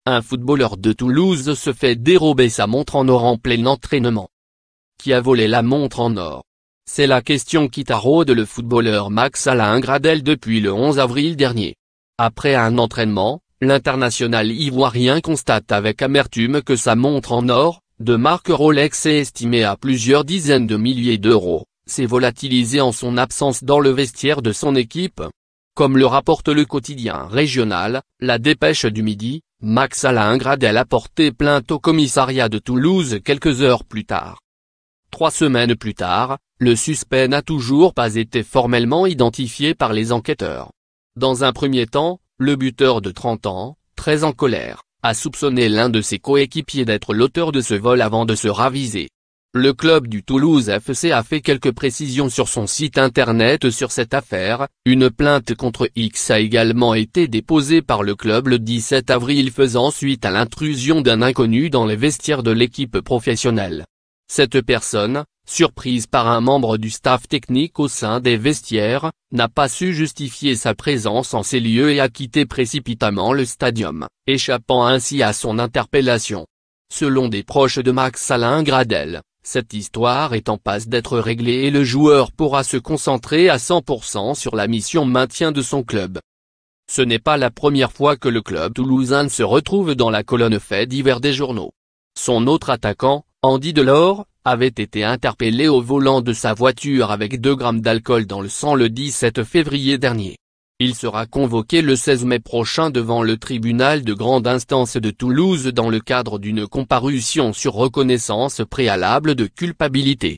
un footballeur de Toulouse se fait dérober sa montre en or en plein entraînement. Qui a volé la montre en or? C'est la question qui taraude le footballeur Max-Alain Gradel depuis le 11 avril dernier. Après un entraînement, l'international ivoirien constate avec amertume que sa montre en or, de marque Rolex et estimée à plusieurs dizaines de milliers d'euros, s'est volatilisée en son absence dans le vestiaire de son équipe. Comme le rapporte le quotidien régional, La Dépêche du Midi, Max-Alain Gradel a porté plainte au commissariat de Toulouse quelques heures plus tard. 3 semaines plus tard, le suspect n'a toujours pas été formellement identifié par les enquêteurs. Dans un premier temps, le buteur de 30 ans, très en colère, a soupçonné l'un de ses coéquipiers d'être l'auteur de ce vol avant de se raviser. Le club du Toulouse FC a fait quelques précisions sur son site internet sur cette affaire. Une plainte contre X a également été déposée par le club le 17 avril faisant suite à l'intrusion d'un inconnu dans les vestiaires de l'équipe professionnelle. Cette personne, surprise par un membre du staff technique au sein des vestiaires, n'a pas su justifier sa présence en ces lieux et a quitté précipitamment le stadium, échappant ainsi à son interpellation. Selon des proches de Max-Alain Gradel, cette histoire est en passe d'être réglée et le joueur pourra se concentrer à 100% sur la mission maintien de son club. Ce n'est pas la première fois que le club toulousain se retrouve dans la colonne faits divers des journaux. Son autre attaquant, Andy Delors, avait été interpellé au volant de sa voiture avec 2 grammes d'alcool dans le sang le 17 février dernier. Il sera convoqué le 16 mai prochain devant le tribunal de grande instance de Toulouse dans le cadre d'une comparution sur reconnaissance préalable de culpabilité.